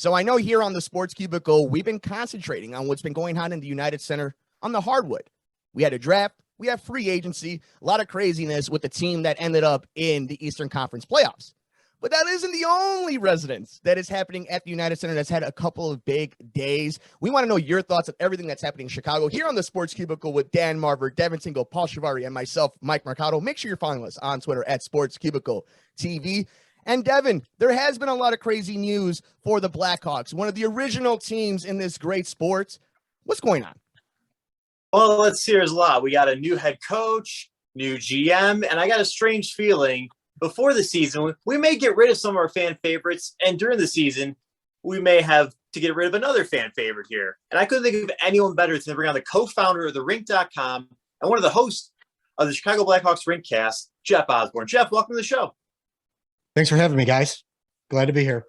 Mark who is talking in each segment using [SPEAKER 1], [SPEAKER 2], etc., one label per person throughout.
[SPEAKER 1] So I know here on the Sports Cubicle, we've been concentrating on what's been going on in the United Center on the hardwood. We had a draft, we have free agency, a lot of craziness with the team that ended up in the Eastern Conference playoffs. But that isn't the only residence that is happening at the United Center that's had a couple of big days. We want to know your thoughts on everything that's happening in Chicago here on the Sports Cubicle with Dan Marver, Devin Tingle, Paul Chivari, and myself, Mike Mercado. Make sure you're following us on Twitter at Sports Cubicle TV. And Devin, there has been a lot of crazy news for the Blackhawks, one of the original teams in this great sport. What's going on?
[SPEAKER 2] Well, let's see. There's a lot. We got a new head coach, new GM, and I got a strange feeling before the season, we may get rid of some of our fan favorites, and during the season, we may have to get rid of another fan favorite here. And I couldn't think of anyone better than to bring on the co-founder of The-Rink.com and one of the hosts of the Chicago Blackhawks Rinkcast, Jeff Osborne. Jeff, welcome to the show.
[SPEAKER 3] Thanks for having me, guys. Glad to be here.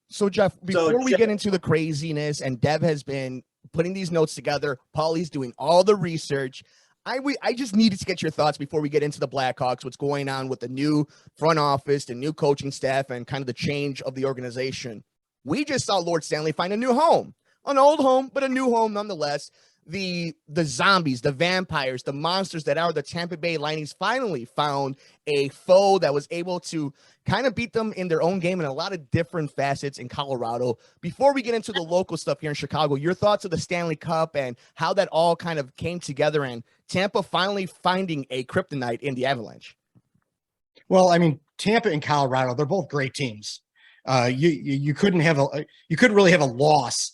[SPEAKER 1] So Jeff, before we get into the craziness, and Dev has been putting these notes together, Paulie's doing all the research. I just needed to get your thoughts before we get into the Blackhawks, what's going on with the new front office, the new coaching staff, and kind of the change of the organization. We just saw Lord Stanley find a new home, an old home, but a new home nonetheless. The zombies, the vampires, the monsters that are the Tampa Bay Lightning's finally found a foe that was able to kind of beat them in their own game in a lot of different facets in Colorado. Before we get into the local stuff here in Chicago, your thoughts of the Stanley Cup and how that all kind of came together and Tampa finally finding a kryptonite in the Avalanche.
[SPEAKER 3] Well, I mean, Tampa and Colorado, they're both great teams. You couldn't really have a loss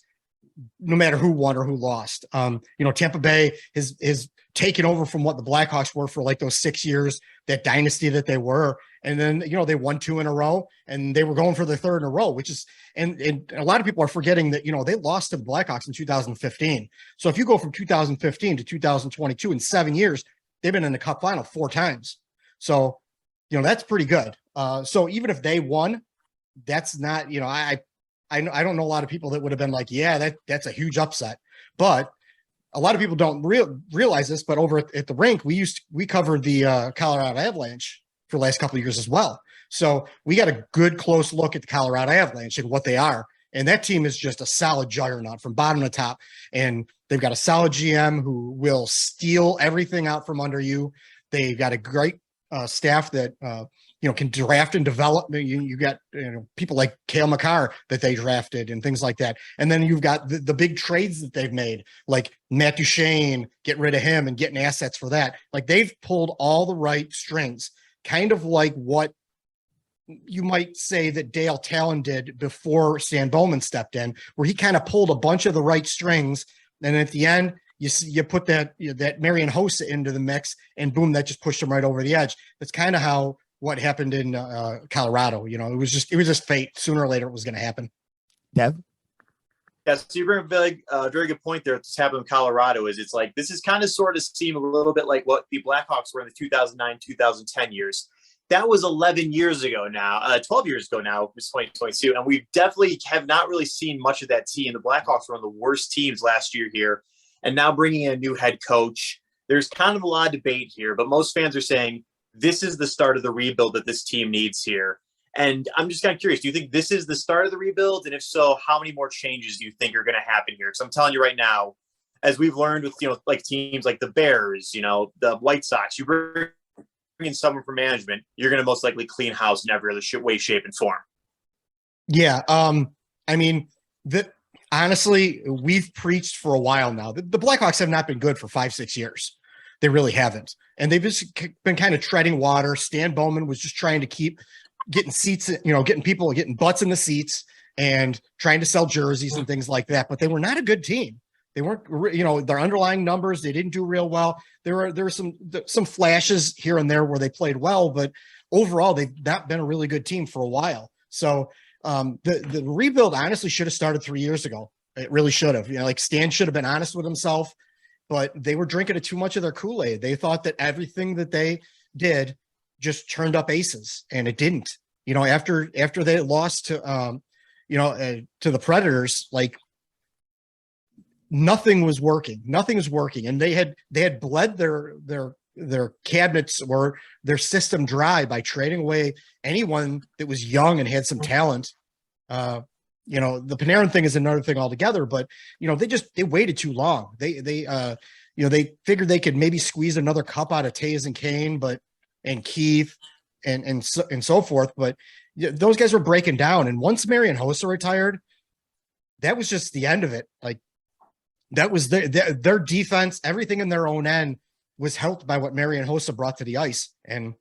[SPEAKER 3] no matter who won or who lost. Tampa Bay is taken over from what the Blackhawks were for like those 6 years, that dynasty that they were. And then, they won 2 in a row and they were going for the 3rd in a row, which is, and a lot of people are forgetting that, they lost to the Blackhawks in 2015. So if you go from 2015 to 2022 in 7 years, they've been in the cup final 4 times. So, that's pretty good. So even if they won, that's not, I don't know a lot of people that would have been like, yeah, that's a huge upset. But a lot of people don't realize this, but over at the rink, we covered the Colorado Avalanche for the last couple of years as well. So we got a good close look at the Colorado Avalanche and what they are. And that team is just a solid juggernaut from bottom to top. And they've got a solid GM who will steal everything out from under you. They've got a great staff that can draft and develop. You got people like Cale Makar that they drafted and things like that. And then you've got the big trades that they've made, like Matt Duchene, get rid of him and getting assets for that. Like they've pulled all the right strings, kind of like what you might say that Dale Talon did before Stan Bowman stepped in, where he kind of pulled a bunch of the right strings. And at the end, you put that Marian Hossa into the mix, and boom, that just pushed him right over the edge. That's kind of how what happened in Colorado. It was just fate. Sooner or later, it was going to happen.
[SPEAKER 1] Dev?
[SPEAKER 2] Yes, so you bring a very good point there. What's happened in Colorado is it's like this is kind of sort of seem a little bit like what the Blackhawks were in the 2009-2010 years. That was 11 years ago now, 12 years ago now, it's 2022. And we definitely have not really seen much of that team. The Blackhawks were one of the worst teams last year here. And now bringing in a new head coach, there's kind of a lot of debate here, but most fans are saying this is the start of the rebuild that this team needs here. And I'm just kind of curious, do you think this is the start of the rebuild? And if so, how many more changes do you think are going to happen here? Because I'm telling you right now, as we've learned with, like teams like the Bears, the White Sox, you bring in someone from management, you're going to most likely clean house in every other way, shape, and form.
[SPEAKER 3] Yeah. Honestly, we've preached for a while now. The Blackhawks have not been good for 5-6 years. They really haven't. And they've just been kind of treading water. Stan Bowman was just trying to keep getting seats, getting butts in the seats and trying to sell jerseys and things like that. But they were not a good team. They weren't, their underlying numbers, they didn't do real well. There were some flashes here and there where they played well, but overall, they've not been a really good team for a while. So the rebuild honestly should have started 3 years ago. It really should have. Like Stan should have been honest with himself, but they were drinking too much of their Kool-Aid. They thought that everything that they did just turned up aces, and it didn't. After they lost to the Predators, like nothing was working. Nothing was working, and they had bled their cabinets or their system dry by trading away anyone that was young and had some talent. The Panarin thing is another thing altogether, but they waited too long. They figured they could maybe squeeze another cup out of Taves and Kane, and Keith and so forth. But those guys were breaking down. And once Marian Hossa retired, that was just the end of it. Like, that was their defense, everything in their own end was helped by what Marian Hossa brought to the ice. And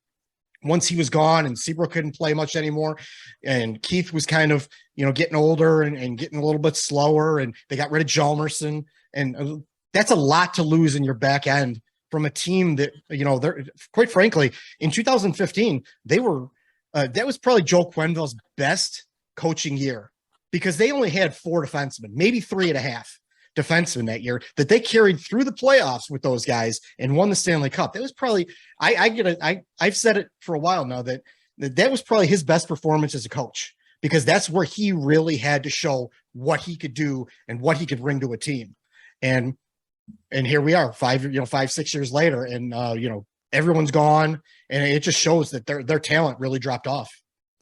[SPEAKER 3] once he was gone and Seabrook couldn't play much anymore, and Keith was kind of, getting older and getting a little bit slower, and they got rid of Hjalmarsson, and that's a lot to lose in your back end from a team that, they're, quite frankly, in 2015, they were, that was probably Joe Quenneville's best coaching year, because they only had 4 defensemen, maybe 3.5 defensemen that year, that they carried through the playoffs with those guys and won the Stanley Cup. That was probably, I've said it for a while now, that was probably his best performance as a coach, because that's where he really had to show what he could do and what he could bring to a team. And here we are 5-6 years later, and everyone's gone, and it just shows that their talent really dropped off.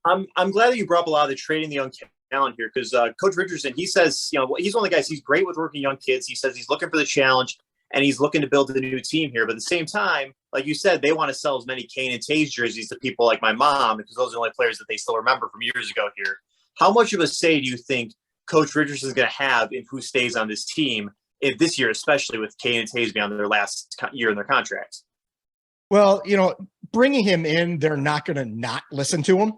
[SPEAKER 2] I'm glad that you brought up a lot of the trading the young talent here, because Coach Richardson, he says, he's one of the guys, he's great with working young kids. He says he's looking for the challenge and he's looking to build a new team here. But at the same time, like you said, they want to sell as many Kane and Taves jerseys to people like my mom, because those are the only players that they still remember from years ago here. How much of a say do you think Coach Richardson is going to have in who stays on this team this year, especially with Kane and Taves being on their last year in their contracts?
[SPEAKER 3] Well, bringing him in, they're not going to not listen to him.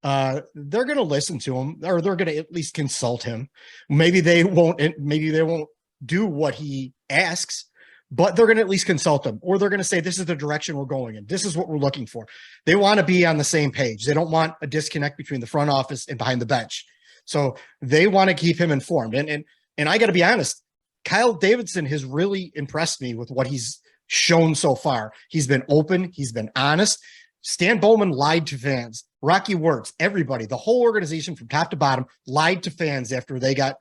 [SPEAKER 3] They're going to listen to him, or they're going to at least consult him. Maybe they won't do what he asks, but they're going to at least consult him, or they're going to say, this is the direction we're going in. This is what we're looking for. They want to be on the same page. They don't want a disconnect between the front office and behind the bench. So they want to keep him informed. And I got to be honest, Kyle Davidson has really impressed me with what he's shown so far. He's been open. He's been honest. Stan Bowman lied to fans. Rocky Works, everybody, the whole organization from top to bottom lied to fans after they got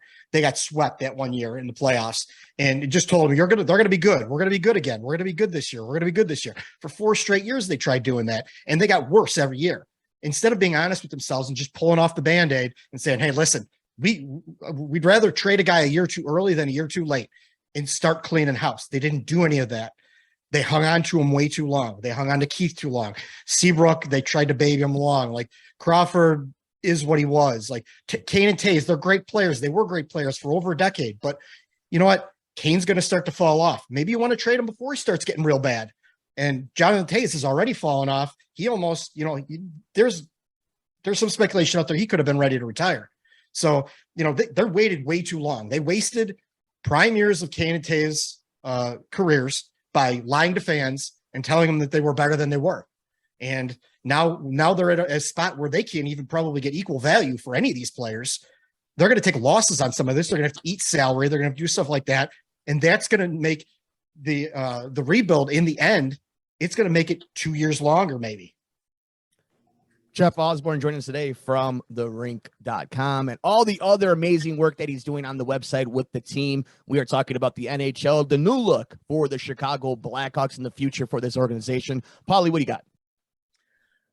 [SPEAKER 3] swept that one year in the playoffs, and just told them, they're going to be good. We're going to be good again. We're going to be good this year. We're going to be good this year. For 4 straight years, they tried doing that, and they got worse every year. Instead of being honest with themselves and just pulling off the Band-Aid and saying, hey, listen, we'd rather trade a guy a year too early than a year too late and start cleaning house. They didn't do any of that. They hung on to him way too long. They hung on to Keith too long. Seabrook, they tried to baby him along. Like, Crawford is what he was. Like, Kane and Taves, they're great players. They were great players for over a decade. But you know what? Kane's going to start to fall off. Maybe you want to trade him before he starts getting real bad. And Jonathan Taves has already fallen off. He almost, there's some speculation out there he could have been ready to retire. So, they're waited way too long. They wasted prime years of Kane and Taves' careers by lying to fans and telling them that they were better than they were. And now they're at a spot where they can't even probably get equal value for any of these players. They're going to take losses on some of this. They're going to have to eat salary. They're going to do stuff like that. And that's going to make the rebuild in the end, it's going to make it 2 years longer, maybe.
[SPEAKER 1] Jeff Osborne joining us today from The-Rink.com and all the other amazing work that he's doing on the website with the team. We are talking about the NHL, the new look for the Chicago Blackhawks in the future for this organization. Paulie, what do you got?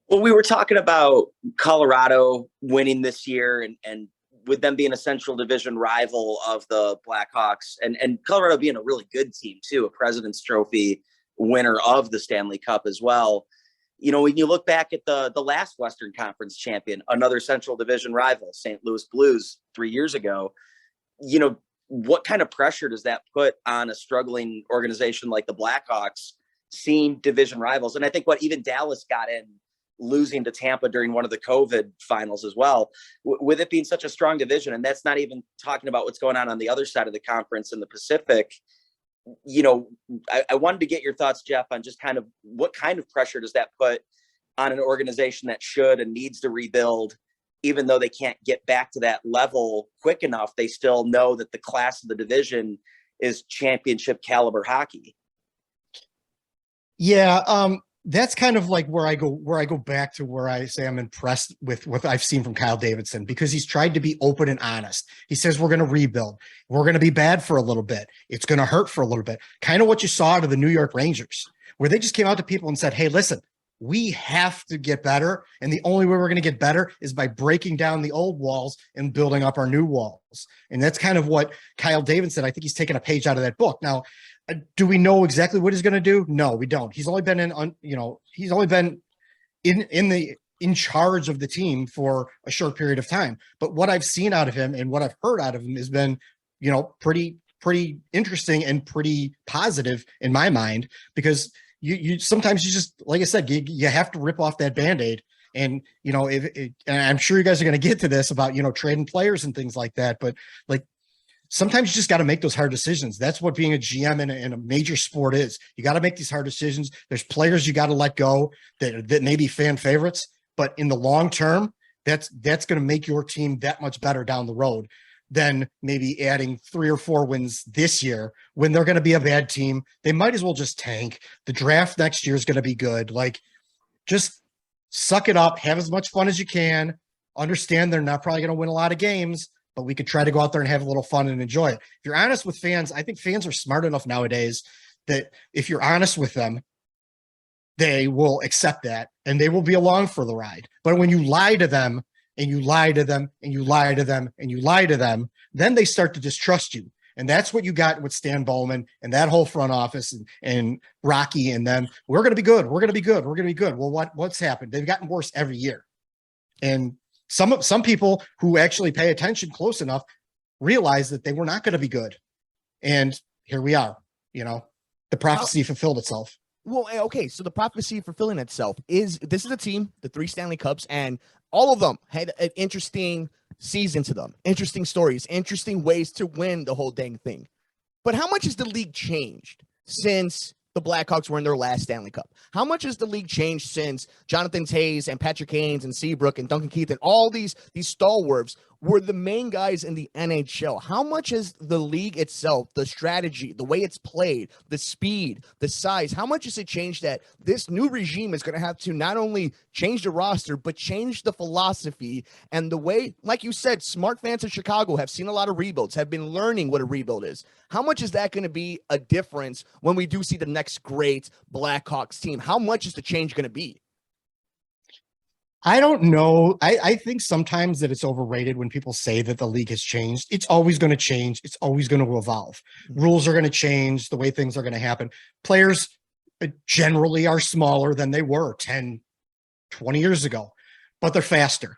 [SPEAKER 4] Well, we were talking about Colorado winning this year and with them being a Central Division rival of the Blackhawks and Colorado being a really good team too, a President's Trophy winner of the Stanley Cup as well. When you look back at the last Western Conference champion, another Central Division rival, St. Louis Blues 3 years ago, what kind of pressure does that put on a struggling organization like the Blackhawks, seeing division rivals? And I think what even Dallas got in, losing to Tampa during one of the COVID finals as well, with it being such a strong division. And that's not even talking about what's going on the other side of the conference in the Pacific. I wanted to get your thoughts, Jeff, on just kind of what kind of pressure does that put on an organization that should and needs to rebuild, even though they can't get back to that level quick enough. They still know that the class of the division is championship caliber hockey.
[SPEAKER 3] Yeah. That's kind of like where I go back to where I say I'm impressed with what I've seen from Kyle Davidson, because he's tried to be open and honest. He says, we're going to rebuild. We're going to be bad for a little bit. It's going to hurt for a little bit. Kind of what you saw out of the New York Rangers, where they just came out to people and said, hey, listen, we have to get better. And the only way we're going to get better is by breaking down the old walls and building up our new walls. And that's kind of what Kyle David said. I think he's taken a page out of that book. Now, do we know exactly what he's going to do? No, we don't. He's only been in charge of the team for a short period of time. But what I've seen out of him and what I've heard out of him has been, pretty interesting and pretty positive in my mind, because you sometimes you just, like I said, you have to rip off that Band-Aid. And, and I'm sure you guys are going to get to this about, trading players and things like that. But like, sometimes you just got to make those hard decisions. That's what being a GM in a major sport is. You got to make these hard decisions. There's players you got to let go that may be fan favorites, but in the long term, that's going to make your team that much better down the road than maybe adding 3 or 4 wins this year when they're going to be a bad team. They might as well just tank. The draft next year is going to be good. Like, just suck it up, have as much fun as you can. Understand they're not probably going to win a lot of games, but we could try to go out there and have a little fun and enjoy it. If you're honest with fans, I think fans are smart enough nowadays that if you're honest with them, they will accept that and they will be along for the ride. But when you lie to them and you lie to them and you lie to them and you lie to them, then they start to distrust you. And that's what you got with Stan Bowman and that whole front office and Rocky and them. We're going to be good. We're going to be good. We're going to be good. Well, what's happened? They've gotten worse every year. And some people who actually pay attention close enough realize that they were not going to be good. And here we are, the prophecy fulfilled itself.
[SPEAKER 1] Well, okay. So the prophecy fulfilling itself is a team, the 3 Stanley Cups, and all of them had an interesting season to them, interesting stories, interesting ways to win the whole dang thing. But how much has the league changed since the Blackhawks were in their last Stanley Cup? How much has the league changed since Jonathan Toews and Patrick Kanes and Seabrook and Duncan Keith and all these stalwarts were the main guys in the NHL? How much has the league itself, the strategy, the way it's played, the speed, the size, how much has it changed that this new regime is going to have to not only change the roster, but change the philosophy and the way, like you said, smart fans in Chicago have seen a lot of rebuilds, have been learning what a rebuild is. How much is that going to be a difference when we do see the next great Blackhawks team? How much is the change going to be?
[SPEAKER 3] I don't know. I think sometimes that it's overrated when people say that the league has changed. It's always going to change. It's always going to evolve. Rules are going to change. The way things are going to happen. Players generally are smaller than they were 10, 20 years ago, but they're faster.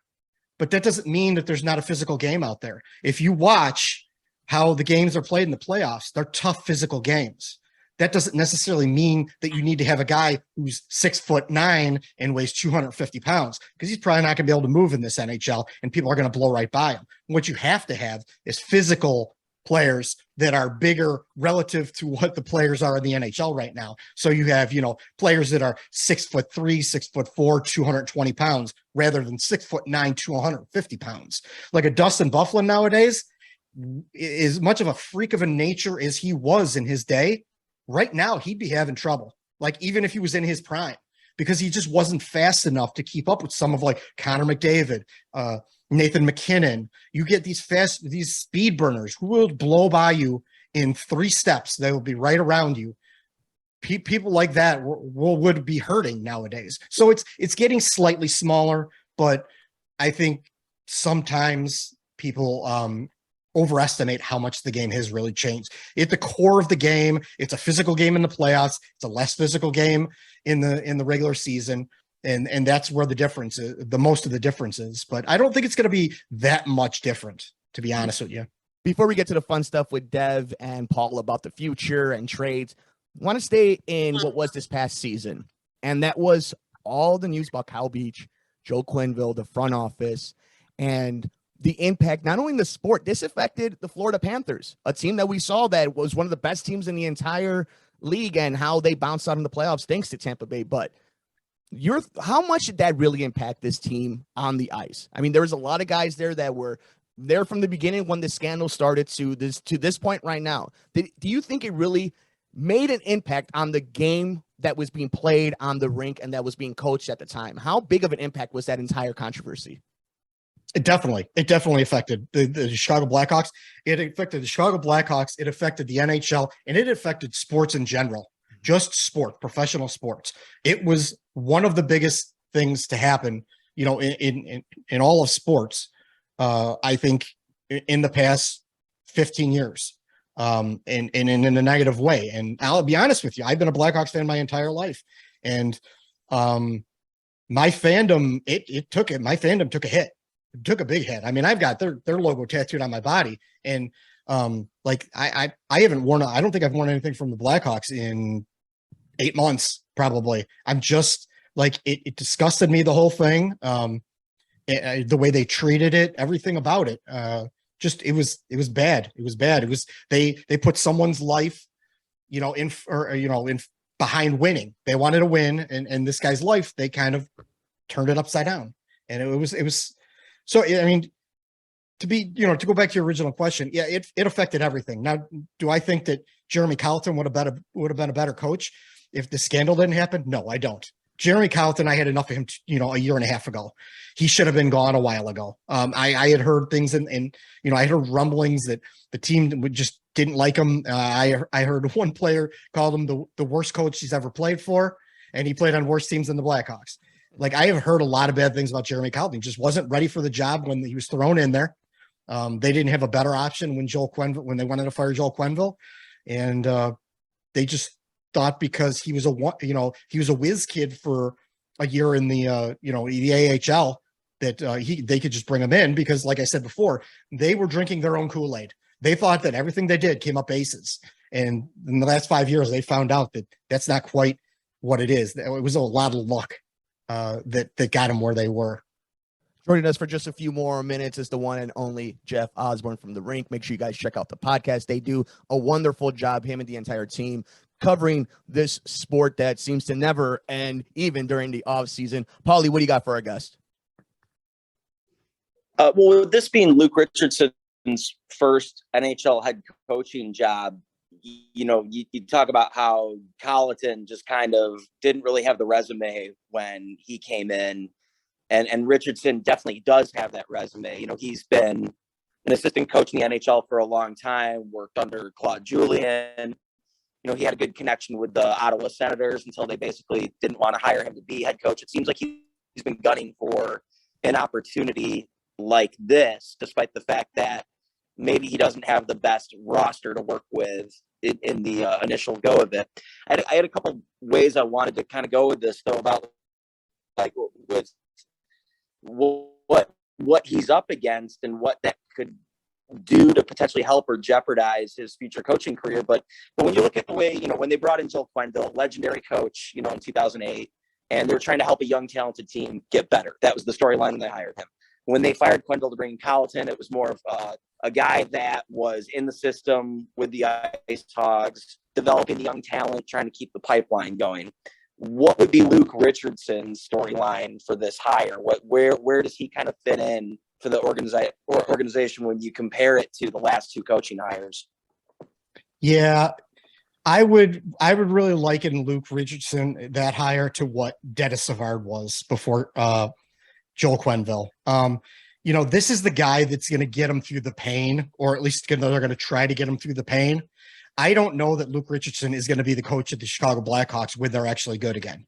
[SPEAKER 3] But that doesn't mean that there's not a physical game out there. If you watch how the games are played in the playoffs, they're tough physical games. That doesn't necessarily mean that you need to have a guy who's 6'9" and weighs 250 pounds, because he's probably not going to be able to move in this NHL and people are going to blow right by him. What you have to have is physical players that are bigger relative to what the players are in the NHL right now. So you have, players that are 6'3", 6'4", 220 pounds rather than 6'9", 250 pounds. Like a Dustin Byfuglien nowadays, as much of a freak of a nature as he was in his day, right now he'd be having trouble. Like, even if he was in his prime, because he just wasn't fast enough to keep up with some of like Connor McDavid, Nathan McKinnon. You get these speed burners who will blow by you in 3 steps. They will be right around you. People like that would be hurting nowadays. So it's getting slightly smaller, but I think sometimes people overestimate how much the game has really changed. At the core of the game, it's a physical game in the playoffs. It's a less physical game in the regular season. And that's where the difference is, the most of the differences. But I don't think it's going to be that much different, to be honest with you.
[SPEAKER 1] Before we get to the fun stuff with Dev and Paul about the future and trades, I want to stay in what was this past season. And that was all the news about Kyle Beach, Joe Quenneville, the front office, and the impact, not only in the sport, this affected the Florida Panthers, a team that we saw that was one of the best teams in the entire league, and how they bounced out in the playoffs thanks to Tampa Bay. But how much did that really impact this team on the ice? I mean, there was a lot of guys there that were there from the beginning when the scandal started to this point right now. Do you think it really made an impact on the game that was being played on the rink and that was being coached at the time? How big of an impact was that entire controversy?
[SPEAKER 3] It definitely affected the Chicago Blackhawks. It affected the Chicago Blackhawks. It affected the NHL, and it affected sports in general, just sport, professional sports. It was one of the biggest things to happen, you know, in all of sports, I think in the past 15 years, and in a negative way. And I'll be honest with you, I've been a Blackhawks fan my entire life. And my fandom, my fandom took a hit. It took a big hit. I mean, I've got their logo tattooed on my body. And like I haven't worn, I don't think I've worn anything from the Blackhawks in 8 months, probably. I'm just like, it disgusted me, the whole thing. The way they treated it, everything about it. Just, it was bad. It was bad. It was, they put someone's life, you know, in behind winning. They wanted to win, and this guy's life, they kind of turned it upside down. And it was, so, I mean, to go back to your original question, yeah, it affected everything. Now, do I think that Jeremy Colleton would have been a better coach if the scandal didn't happen? No, I don't. Jeremy Colleton, I had enough of him, a year and a half ago. He should have been gone a while ago. I had heard things and I heard rumblings that the team just didn't like him. I heard one player called him the worst coach he's ever played for, and he played on worse teams than the Blackhawks. Like, I have heard a lot of bad things about Jeremy Colleton. He just wasn't ready for the job when he was thrown in there. They didn't have a better option when they wanted to fire Joel Quenneville, and they just thought because he was a whiz kid for a year in the AHL that they could just bring him in, because, like I said before, they were drinking their own Kool-Aid. They thought that everything they did came up aces, and in the last 5 years they found out that that's not quite what it is. It was a lot of luck that got them where they were.
[SPEAKER 1] Joining us for just a few more minutes is the one and only Jeff Osborne from The-Rink. Make sure you guys check out the podcast. They do a wonderful job, him and the entire team, covering this sport that seems to never end, even during the off season. Paulie, what do you got for our guest?
[SPEAKER 4] Well, with this being Luke Richardson's first NHL head coaching job, you talk about how Colleton just kind of didn't really have the resume when he came in, and Richardson definitely does have that resume. He's been an assistant coach in the NHL for a long time, worked under Claude Julien. He had a good connection with the Ottawa Senators until they basically didn't want to hire him to be head coach. It seems like he's been gunning for an opportunity like this, despite the fact that maybe he doesn't have the best roster to work with in the initial go of it. I had a couple ways I wanted to kind of go with this, though, about like with what he's up against and what that could do to potentially help or jeopardize his future coaching career. But when you look at the way, when they brought in Joel Quenneville, legendary coach, in 2008, and they were trying to help a young, talented team get better. That was the storyline when they hired him. When they fired Quenneville to bring in Colleton, it was more of a guy that was in the system with the Ice Hogs, developing the young talent, trying to keep the pipeline going. What would be Luke Richardson's storyline for this hire? Where does he kind of fit in for the organization when you compare it to the last two coaching hires?
[SPEAKER 3] Yeah, I would really liken Luke Richardson, that hire, to what Dennis Savard was before Joel Quenneville. This is the guy that's going to get him through the pain, or at least they're going to try to get him through the pain. I don't know that Luke Richardson is going to be the coach of the Chicago Blackhawks when they're actually good again.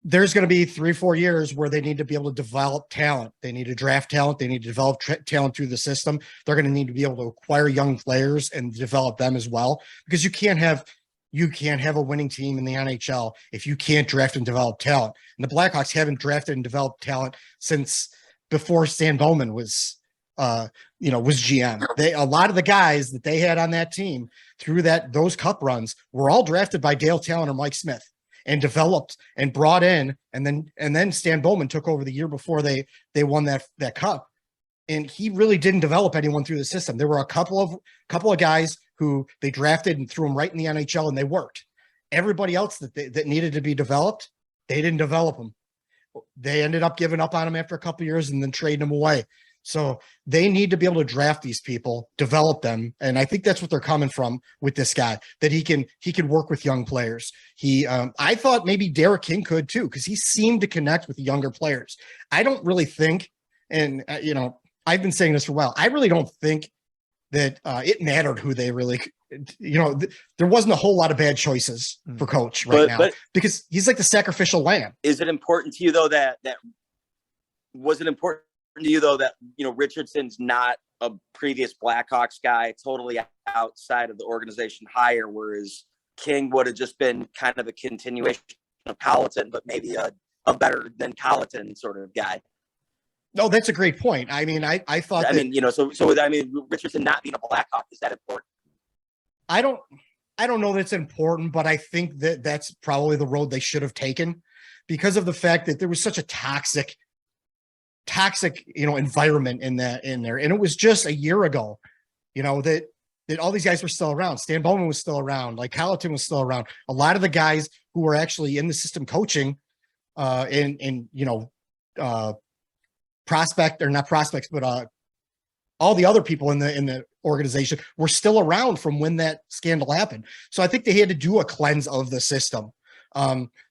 [SPEAKER 3] There's going to be 3-4 years where they need to be able to develop talent. They need to draft talent. They need to develop talent through the system. They're going to need to be able to acquire young players and develop them as well, because you can't have a winning team in the NHL if you can't draft and develop talent. And the Blackhawks haven't drafted and developed talent since before Stan Bowman was GM. A lot of the guys that they had on that team through those cup runs were all drafted by Dale Talon or Mike Smith and developed and brought in. And then Stan Bowman took over the year before they won that cup. And he really didn't develop anyone through the system. There were a couple of guys who they drafted and threw them right in the NHL, and they worked. Everybody else that needed to be developed, they didn't develop them. They ended up giving up on them after a couple of years and then trading them away. So they need to be able to draft these people, develop them. And I think that's what they're coming from with this guy, that he can work with young players. I thought maybe Derek King could too, because he seemed to connect with the younger players. I don't really think, and I've been saying this for a while, I really don't think that it mattered who they really there wasn't a whole lot of bad choices for coach now because he's like the sacrificial lamb.
[SPEAKER 4] Is it important to you though that was it important to you though that Richardson's not a previous Blackhawks guy, totally outside of the organization hire, whereas King would have just been kind of a continuation of Colleton, but maybe a better than Colleton sort of guy?
[SPEAKER 3] No, that's a great point. I mean, I thought
[SPEAKER 4] Richardson not being a Blackhawk, is that important?
[SPEAKER 3] I don't know that's important, but I think that that's probably the road they should have taken because of the fact that there was such a toxic, environment in there. And it was just a year ago, that all these guys were still around. Stan Bowman was still around. Like Colleton was still around. A lot of the guys who were actually in the system coaching, prospect or not prospects, but all the other people in the organization were still around from when that scandal happened. So I think they had to do a cleanse of the system.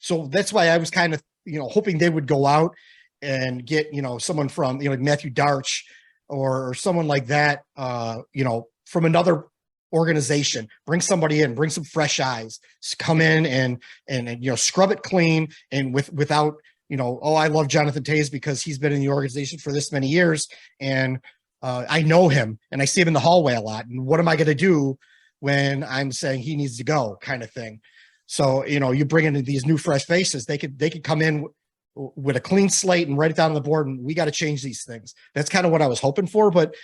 [SPEAKER 3] So that's why I was kind of, hoping they would go out and get, someone from, like Matthew Darch or someone like that, from another organization, bring somebody in, bring some fresh eyes, come in and scrub it clean. And without, I love Jonathan Toews because he's been in the organization for this many years. And I know him and I see him in the hallway a lot. And what am I going to do when I'm saying he needs to go kind of thing? So, you bring in these new fresh faces, they could come in with a clean slate and write it down on the board. And we got to change these things. That's kind of what I was hoping for. But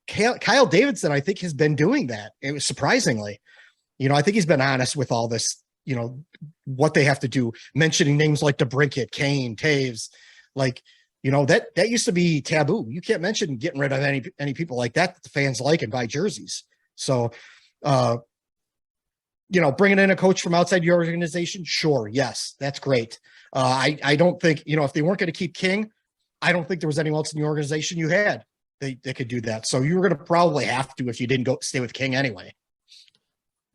[SPEAKER 3] Kyle Davidson, I think, has been doing that. It was surprisingly, I think he's been honest with all this, what they have to do, mentioning names like The-Rink, Kane, Taves, like, that used to be taboo. You can't mention getting rid of any people like that the fans like and buy jerseys. So, bringing in a coach from outside your organization, sure, yes, that's great. I don't think, if they weren't going to keep King, I don't think there was anyone else in the organization you had. They could do that. So you were going to probably have to if you didn't stay with King anyway.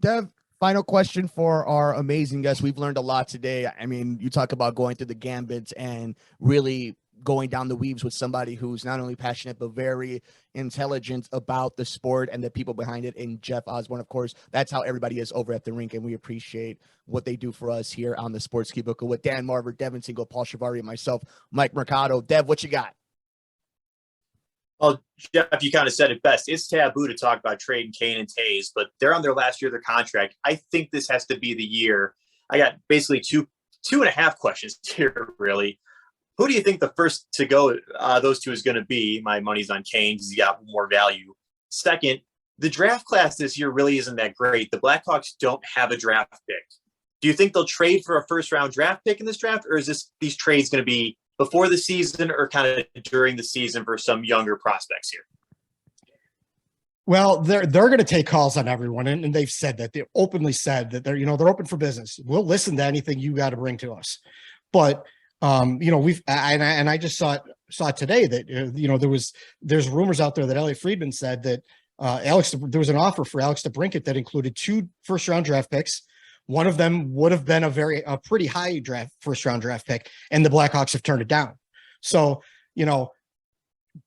[SPEAKER 1] Dev, final question for our amazing guests. We've learned a lot today. I mean, you talk about going through the gambits and really going down the weaves with somebody who's not only passionate, but very intelligent about the sport and the people behind it. And Jeff Osborne, of course, that's how everybody is over at The-Rink. And we appreciate what they do for us here on the Sports Cubicle with Dan Marver, Devin Tingle, Paul Chivari, and myself, Mike Mercado. Dev, what you got?
[SPEAKER 2] Well, Jeff, you kind of said it best. It's taboo to talk about trading Kane and Toews, but they're on their last year of their contract. I think this has to be the year. I got basically two and a half questions here, really. Who do you think the first to go, those two, is going to be? My money's on Kane because he got more value. Second, the draft class this year really isn't that great. The Blackhawks don't have a draft pick. Do you think they'll trade for a first-round draft pick in this draft, or is these trades going to be before the season or kind of during the season for some younger prospects here?
[SPEAKER 3] Well, they're going to take calls on everyone, and they've said that. They openly said that they're open for business. We'll listen to anything you got to bring to us. But I just saw it today that there's rumors out there that Elliot Friedman said that there was an offer for Alex DeBrincat that included 2 first-round draft picks. One of them would have been a pretty high first-round draft pick, and the Blackhawks have turned it down. So,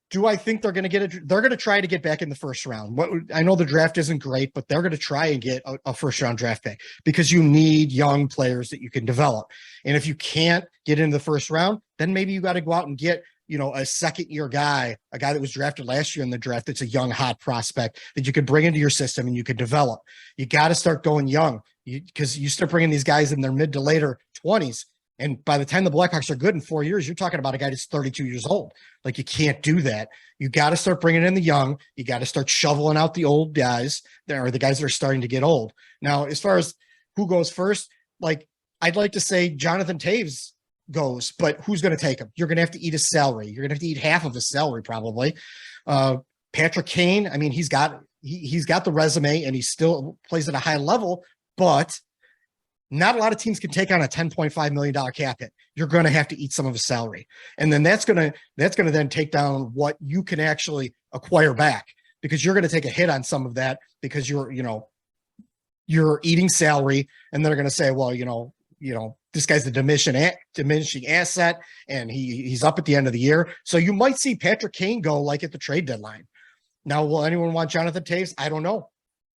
[SPEAKER 3] do I think they're going to get it? They're going to try to get back in the first round. I know the draft isn't great, but they're going to try and get a first-round draft pick because you need young players that you can develop. And if you can't get into the first round, then maybe you got to go out and get a second-year guy, a guy that was drafted last year in the draft. That's a young, hot prospect that you could bring into your system and you could develop. You got to start going young because you start bringing these guys in their mid to later 20s. And by the time the Blackhawks are good in 4 years, you're talking about a guy that's 32 years old. Like, you can't do that. You got to start bringing in the young. You got to start shoveling out the old guys, or the guys that are starting to get old. Now, as far as who goes first, like, I'd like to say Jonathan Toews goes, but who's going to take him? You're going to have to eat his salary. You're going to have to eat half of his salary probably. Patrick Kane, I mean, he's got the resume and he still plays at a high level, but not a lot of teams can take on a $10.5 million cap hit. You're going to have to eat some of his salary. And then that's going to then take down what you can actually acquire back, because you're going to take a hit on some of that because you're eating salary. And they're going to say, well, this guy's the diminishing asset and he's up at the end of the year. So you might see Patrick Kane go like at the trade deadline. Now, will anyone want Jonathan Toews? I don't know.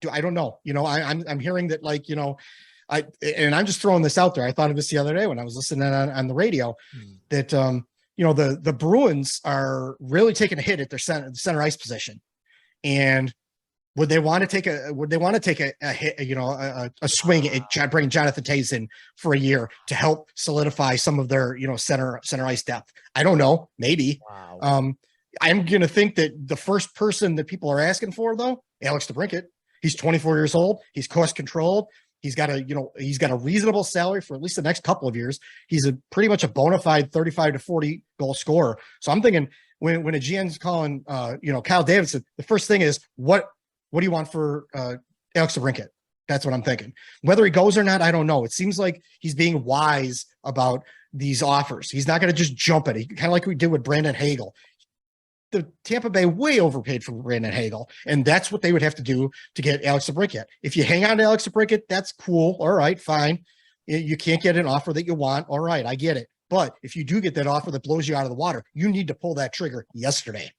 [SPEAKER 3] I don't know. I'm hearing that, like, and I'm just throwing this out there. I thought of this the other day when I was listening on the radio that, the Bruins are really taking a hit at their center ice position. And would they want to take a hit, a swing at bringing Jonathan Toews in for a year to help solidify some of their, center ice depth? I don't know. Maybe.
[SPEAKER 1] Wow.
[SPEAKER 3] I'm going to think that the first person that people are asking for, though, Alex DeBrincat. He's 24 years old. He's cost controlled. He's got a reasonable salary for at least the next couple of years. He's pretty much a bona fide 35 to 40 goal scorer. So I'm thinking when a GM's calling, Kyle Davidson, the first thing is what do you want for Alex DeBrincat? That's what I'm thinking. Whether he goes or not, I don't know. It seems like he's being wise about these offers. He's not going to just jump at it, kind of like we did with Brandon Hagel. The Tampa Bay way overpaid for Brandon Hagel, and that's what they would have to do to get Alex DeBrincat. If you hang on to Alex DeBrincat, that's cool. All right, fine. You can't get an offer that you want. All right, I get it. But if you do get that offer that blows you out of the water, you need to pull that trigger yesterday.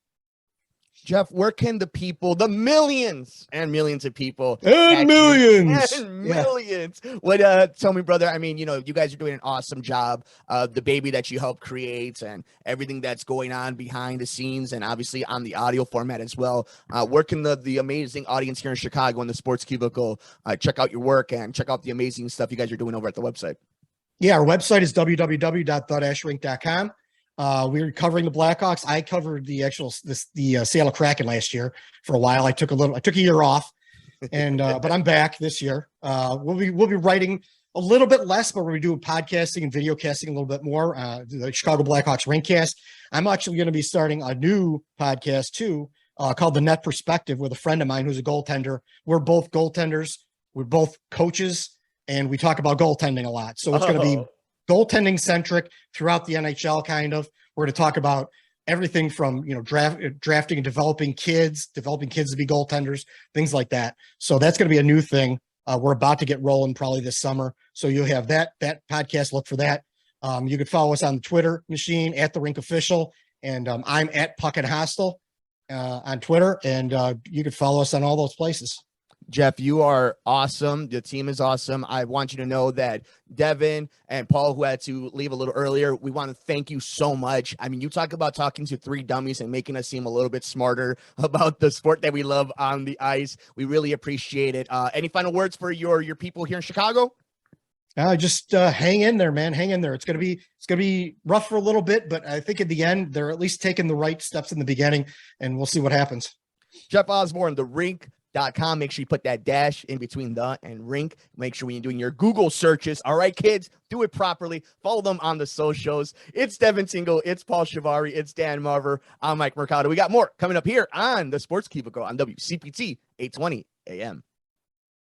[SPEAKER 1] Jeff, where can the people, the millions and millions of people
[SPEAKER 3] and millions
[SPEAKER 1] would tell me, brother, I mean, you guys are doing an awesome job. The baby that you helped create and everything that's going on behind the scenes and obviously on the audio format as well. Where can the amazing audience here in Chicago and the Sports Cubicle check out your work and check out the amazing stuff you guys are doing over at the website? Yeah,
[SPEAKER 3] our website is www.the-rink.com. We're covering the Blackhawks. I covered the Seattle Kraken last year for a while. I took a year off, and but I'm back this year. We'll be writing a little bit less, but we're doing podcasting and video casting a little bit more. The Chicago Blackhawks Rinkcast. I'm actually going to be starting a new podcast too, called The Net Perspective, with a friend of mine who's a goaltender. We're both goaltenders. We're both coaches, and we talk about goaltending a lot. So it's going to be goaltending centric throughout the NHL. Kind of, we're going to talk about everything from, drafting and developing kids to be goaltenders, things like that. So that's going to be a new thing. We're about to get rolling probably this summer. So you'll have that podcast. Look for that. You could follow us on the Twitter machine at The Rink Official. And I'm at Puck and Hostel on Twitter. And you could follow us on all those places.
[SPEAKER 1] Jeff, you are awesome. The team is awesome. I want you to know that Devin and Paul, who had to leave a little earlier, we want to thank you so much. I mean, you talk about talking to three dummies and making us seem a little bit smarter about the sport that we love on the ice. We really appreciate it. Any final words for your people here in Chicago?
[SPEAKER 3] Just hang in there, man. Hang in there. It's gonna be rough for a little bit, but I think in the end, they're at least taking the right steps in the beginning, and we'll see what happens.
[SPEAKER 1] Jeff Osborne, The-Rink.com. Make sure you put that dash in between the and rink. Make sure when you're doing your Google searches, all right, kids, do it properly. Follow them on the socials. It's Devin Tingle. It's Paul Chivari. It's Dan Marver. I'm Mike Mercado. We got more coming up here on the Sports Cubicle on WCPT 820 AM.